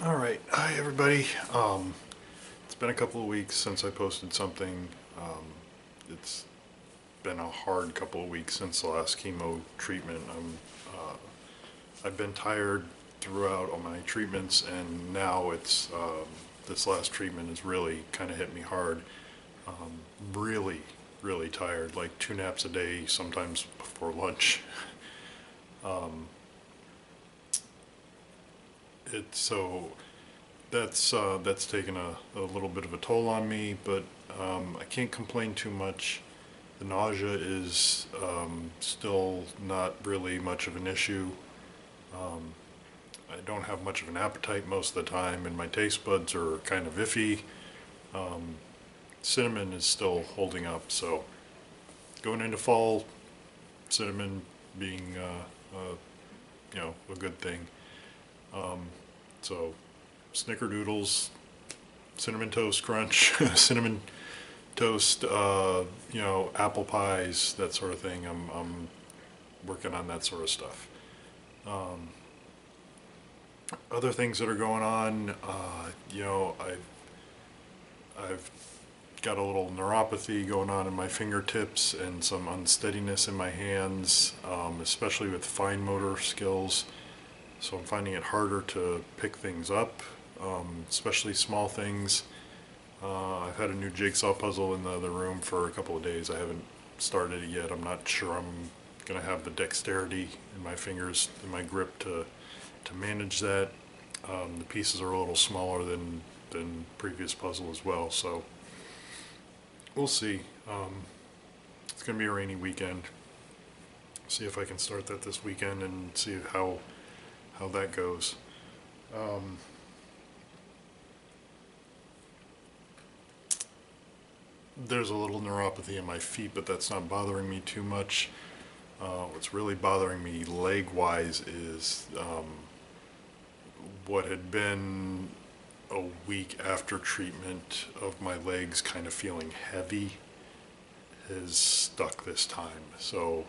All right, hi everybody. It's been a couple of weeks since I posted something. It's been a hard couple of weeks since the last chemo treatment. I've been tired throughout all my treatments, and now it's this last treatment has really kind of hit me hard. Really, really tired. Like 2 naps a day, sometimes before lunch. It's so that's taken a little bit of a toll on me, but I can't complain too much. The nausea is still not really much of an issue. I don't have much of an appetite most of the time, and my taste buds are kind of iffy. Cinnamon is still holding up, so going into fall, cinnamon being a good thing. So snickerdoodles, cinnamon toast crunch, cinnamon toast, apple pies, that sort of thing. I'm working on that sort of stuff. Other things that are going on, I've got a little neuropathy going on in my fingertips and some unsteadiness in my hands, especially with fine motor skills. So I'm finding it harder to pick things up, especially small things. I've had a new jigsaw puzzle in the other room for a couple of days. I haven't started it yet. I'm not sure I'm going to have the dexterity in my fingers, in my grip to manage that. The pieces are a little smaller than previous puzzle as well, so we'll see. It's going to be a rainy weekend. See if I can start that this weekend and see how that goes. There's a little neuropathy in my feet, but that's not bothering me too much. What's really bothering me leg-wise is what had been a week after treatment of my legs kind of feeling heavy is stuck this time. So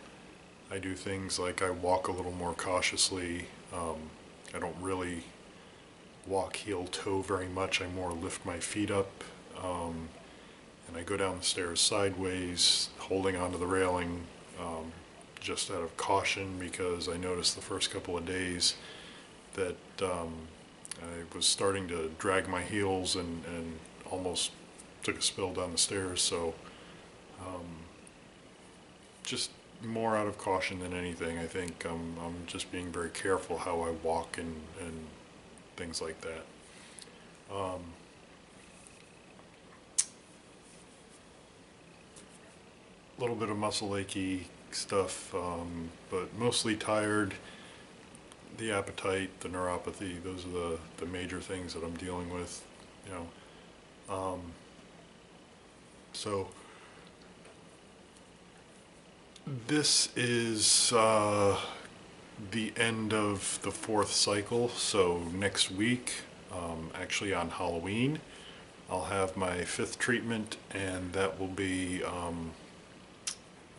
I do things like I walk a little more cautiously. I don't really walk heel toe very much. I more lift my feet up, and I go down the stairs sideways, holding onto the railing, just out of caution, because I noticed the first couple of days that I was starting to drag my heels and almost took a spill down the stairs. So just more out of caution than anything. I think I'm just being very careful how I walk and things like that. A little bit of muscle achy stuff, but mostly tired. The appetite, the neuropathy, those are the major things that I'm dealing with, you know. So this is the end of the 4th cycle. So next week, actually on Halloween, I'll have my 5th treatment, and that will be,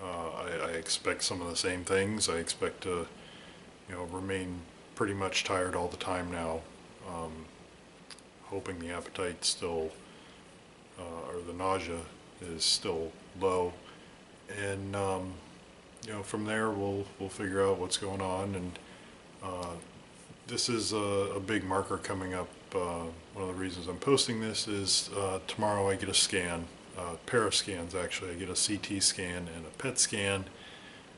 I expect some of the same things. I expect to, remain pretty much tired all the time now, hoping the appetite still, or the nausea is still low. And, from there we'll figure out what's going on. And this is a big marker coming up. One of the reasons I'm posting this is tomorrow I get a scan, a pair of scans actually. I get a CT scan and a PET scan,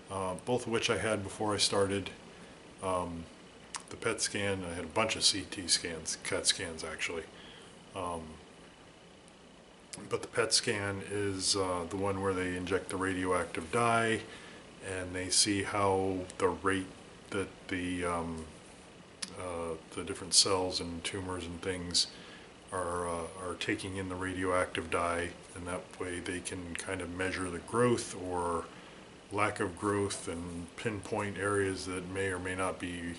both of which I had before I started. The PET scan, I had a bunch of CT scans, CAT scans actually. But the PET scan is the one where they inject the radioactive dye, and they see how the rate that the different cells and tumors and things are taking in the radioactive dye, and that way they can kind of measure the growth or lack of growth and pinpoint areas that may or may not be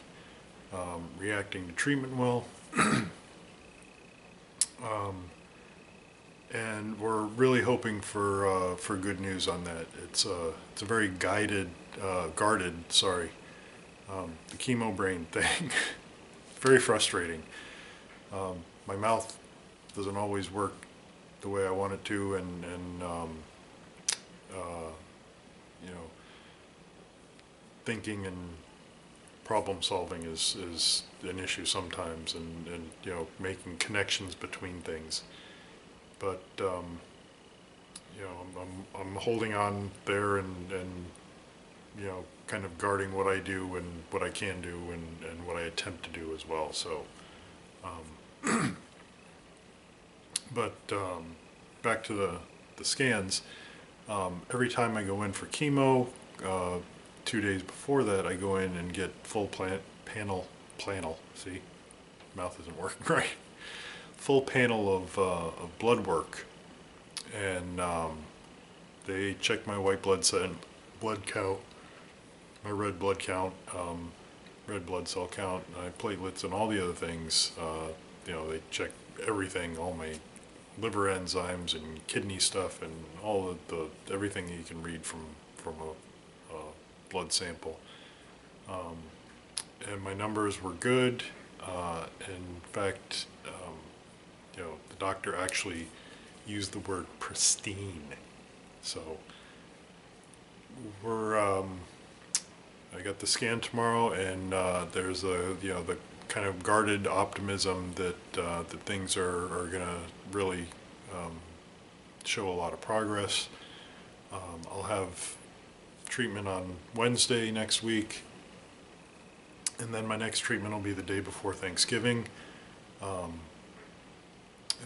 reacting to treatment well. And we're really hoping for good news on that. It's a very guarded, the chemo brain thing. Very frustrating. My mouth doesn't always work the way I want it to, and you know, thinking and problem solving is an issue sometimes, and you know, making connections between things. But you know, I'm holding on there, and you know, kind of guarding what I do and what I can do, and what I attempt to do as well. So, but back to the scans. Every time I go in for chemo, 2 days before that, I go in and get full panel. See, mouth isn't working right. Full panel of blood work, and they check my white blood count, my red blood count, red blood cell count, my platelets, and all the other things. You know, they check everything, all my liver enzymes and kidney stuff, and all the everything that you can read from a blood sample. And my numbers were good. In fact, you know, the doctor actually used the word pristine. So we're I got the scan tomorrow, and there's you know, the kind of guarded optimism that things are gonna really show a lot of progress. I'll have treatment on Wednesday next week, and then my next treatment will be the day before Thanksgiving.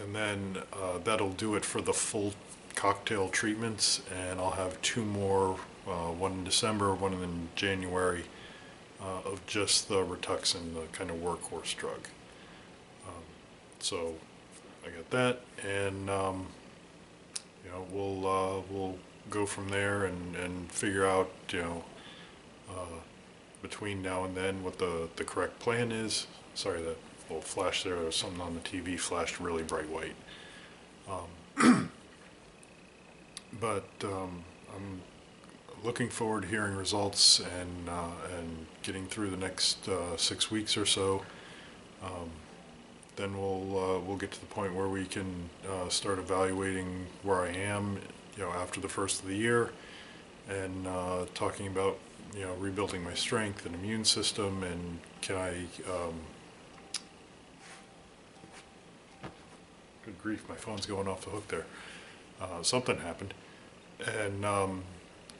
And then that'll do it for the full cocktail treatments, and I'll have two more, one in December, one in January, of just the Rituxan, the kind of workhorse drug. So I got that, and you know, we'll go from there and figure out, you know, between now and then what the correct plan is. Sorry, that little flash there was something on the TV flashed really bright white. But I'm looking forward to hearing results, and getting through the next 6 weeks or so. Then we'll get to the point where we can start evaluating where I am, you know, after the first of the year, and talking about, you know, rebuilding my strength and immune system, and can I good grief, my phone's going off the hook there. Something happened. And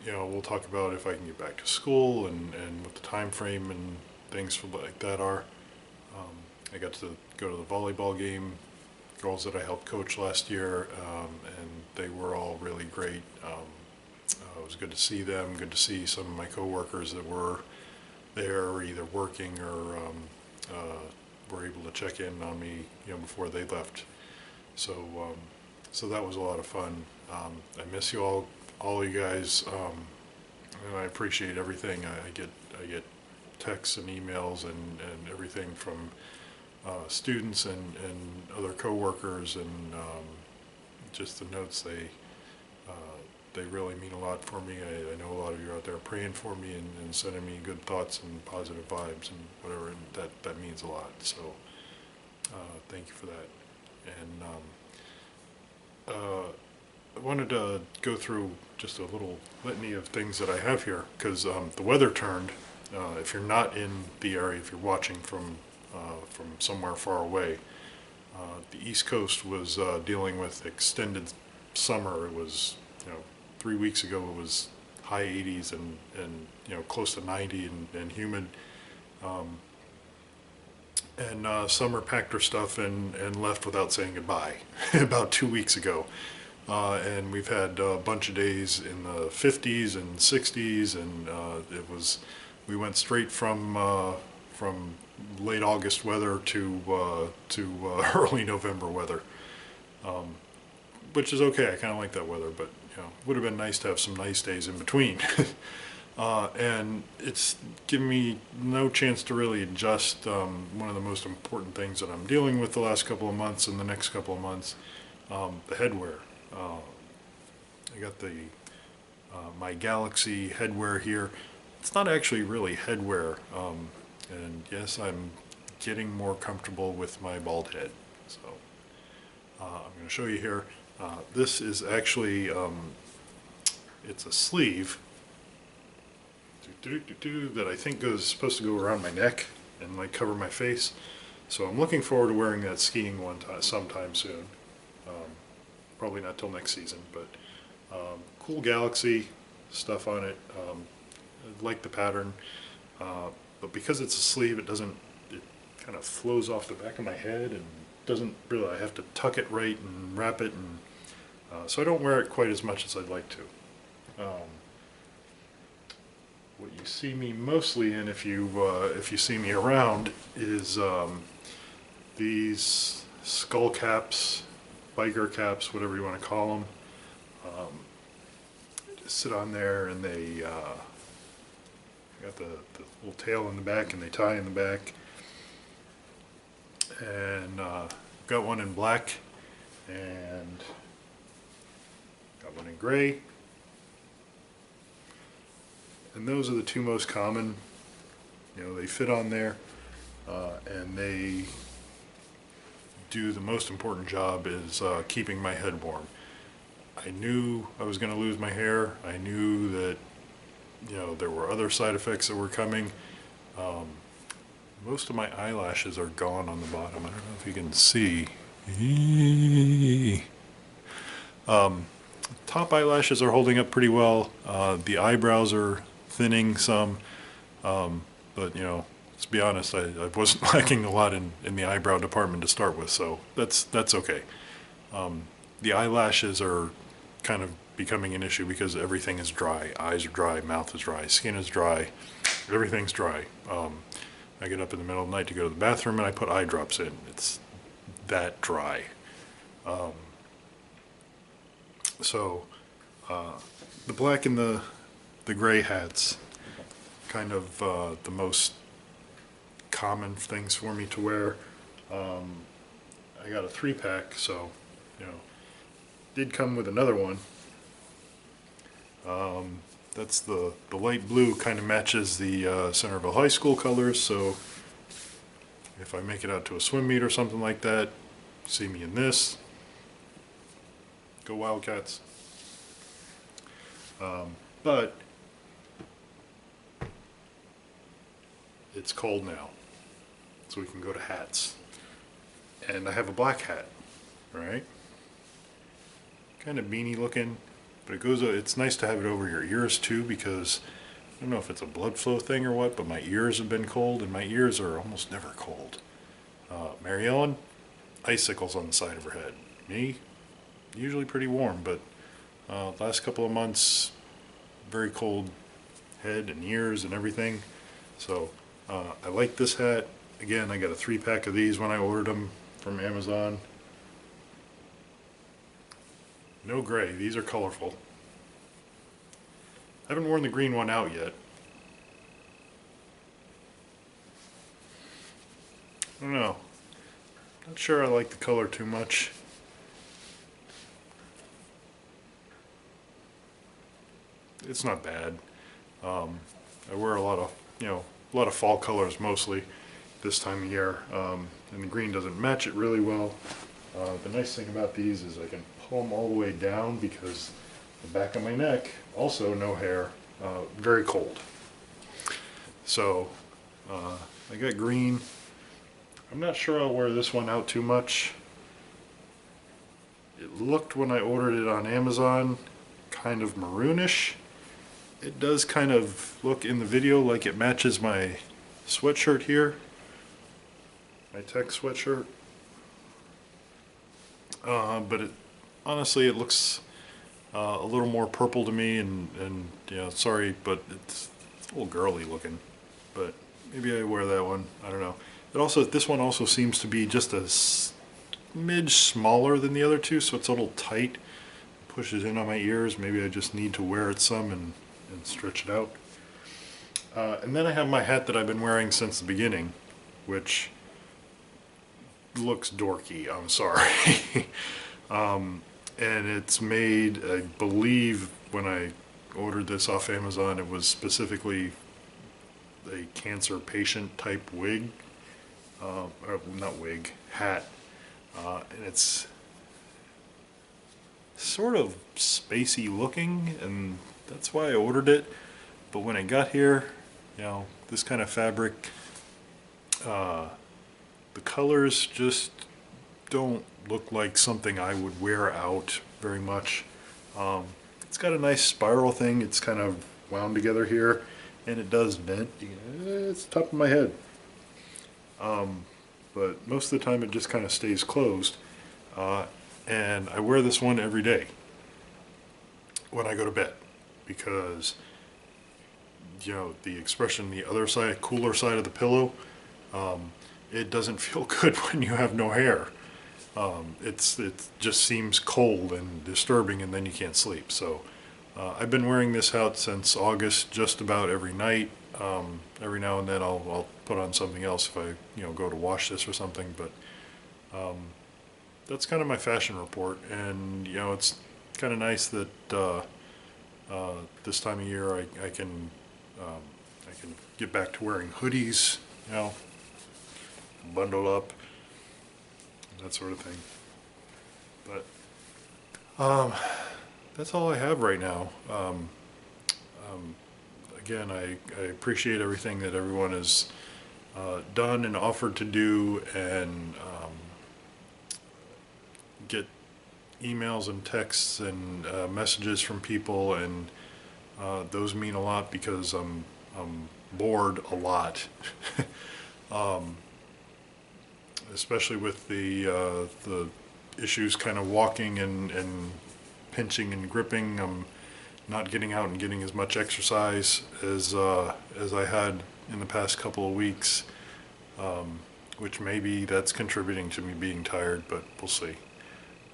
you know, we'll talk about if I can get back to school, and what the time frame and things for like that are. I got to go to the volleyball game, girls that I helped coach last year, and they were all really great. It was good to see them, good to see some of my coworkers that were there either working or were able to check in on me, you know, before they left. So so that was a lot of fun. I miss you all you guys, and I appreciate everything. I get texts and emails and everything from students and other coworkers, and just the notes. They really mean a lot for me. I know a lot of you out there praying for me, and sending me good thoughts and positive vibes and whatever, and that means a lot. So thank you for that. And I wanted to go through just a little litany of things that I have here, because the weather turned. If you're not in the area, if you're watching from somewhere far away, the East Coast was dealing with extended summer. It was, you know, 3 weeks ago it was high 80s and you know, close to 90 and humid. And Summer packed her stuff and left without saying goodbye about 2 weeks ago. And we've had a bunch of days in the 50s and 60s, and we went straight from late August weather to early November weather, which is okay. I kind of like that weather, but you know, would have been nice to have some nice days in between. And it's given me no chance to really adjust one of the most important things that I'm dealing with the last couple of months and the next couple of months, the headwear. I got the my Galaxy headwear here. It's not actually really headwear, and yes, I'm getting more comfortable with my bald head. So I'm going to show you here. This is actually, it's a sleeve that I think is supposed to go around my neck and like cover my face. So I'm looking forward to wearing that skiing sometime soon. Probably not till next season, but cool Galaxy stuff on it. I like the pattern, but because it's a sleeve, it kind of flows off the back of my head and doesn't really, I have to tuck it right and wrap it, and so I don't wear it quite as much as I'd like to. What you see me mostly in, if you see me around, is these skull caps, biker caps, whatever you want to call them. Just sit on there, and they got the little tail in the back, and they tie in the back. And got one in black, and got one in gray. And those are the two most common. You know, they fit on there, and they do the most important job, is keeping my head warm. I knew I was going to lose my hair. I knew that, you know, there were other side effects that were coming. Most of my eyelashes are gone on the bottom. I don't know if you can see. Top eyelashes are holding up pretty well. The eyebrows are thinning some, but you know, let's be honest, I wasn't lacking a lot in the eyebrow department to start with, so that's okay. The eyelashes are kind of becoming an issue because everything is dry. Eyes are dry, mouth is dry, skin is dry, everything's dry. I get up in the middle of the night to go to the bathroom and I put eye drops in. It's that dry. So the black and the gray hats, kind of the most common things for me to wear. I got a 3-pack, so you know, did come with another one. That's the light blue, kind of matches the Centerville High School colors, so if I make it out to a swim meet or something like that, see me in this. Go Wildcats. But it's cold now, so we can go to hats. And I have a black hat, right? Kind of beanie looking, but it's nice to have it over your ears too, because I don't know if it's a blood flow thing or what, but my ears have been cold, and my ears are almost never cold. Mary Ellen, icicles on the side of her head. Me, usually pretty warm, but last couple of months, very cold head and ears and everything. So I like this hat. Again, I got a 3-pack of these when I ordered them from Amazon. No gray, these are colorful. I haven't worn the green one out yet. I don't know. Not sure I like the color too much. It's not bad. I wear a lot of fall colors mostly this time of year, and the green doesn't match it really well. The nice thing about these is I can pull them all the way down, because the back of my neck, also no hair, very cold. So I got green. I'm not sure I'll wear this one out too much. It looked, when I ordered it on Amazon, kind of maroonish. It does kind of look in the video like it matches my sweatshirt here, my tech sweatshirt. But honestly, it looks a little more purple to me, and you know, sorry, but it's a little girly looking. But maybe I wear that one. I don't know. This one also seems to be just a smidge smaller than the other two, so it's a little tight. It pushes in on my ears. Maybe I just need to wear it some and stretch it out. And then I have my hat that I've been wearing since the beginning, which looks dorky, I'm sorry. And it's made, I believe when I ordered this off Amazon, it was specifically a cancer patient type wig. or not wig, hat, and it's sort of spacey looking, and that's why I ordered it. But when it got here, you know, this kind of fabric, the colors just don't look like something I would wear out very much. It's got a nice spiral thing. It's kind of wound together here, and it does vent. It's the top of my head. But most of the time it just kind of stays closed. And I wear this one every day when I go to bed, because, you know, the expression, the other side, cooler side of the pillow, it doesn't feel good when you have no hair. It just seems cold and disturbing, and then you can't sleep. So I've been wearing this out since August, just about every night. Every now and then I'll put on something else if I, you know, go to wash this or something. But that's kind of my fashion report, and you know, it's kind of nice that this time of year I can get back to wearing hoodies, you know, bundle up, that sort of thing. But that's all I have right now. Again, I appreciate everything that everyone has done and offered to do, and get emails and texts and messages from people, and those mean a lot, because I'm bored a lot. Especially with the issues kind of walking and pinching and gripping. I'm not getting out and getting as much exercise as I had in the past couple of weeks, which maybe that's contributing to me being tired, but we'll see.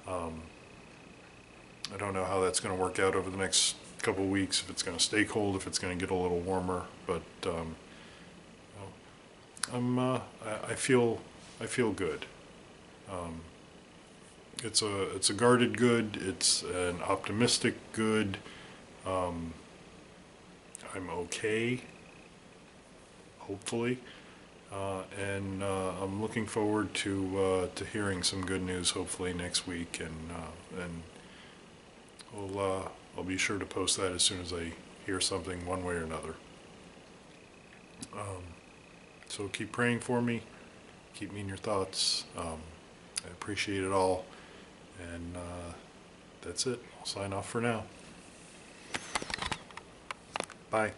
I don't know how that's going to work out over the next couple of weeks, if it's going to stay cold, if it's going to get a little warmer, but I feel good. It's a guarded good. It's an optimistic good. I'm okay, hopefully, and I'm looking forward to hearing some good news hopefully next week, and I'll be sure to post that as soon as I hear something one way or another. So keep praying for me. Keep me in your thoughts. I appreciate it all. And that's it. I'll sign off for now. Bye.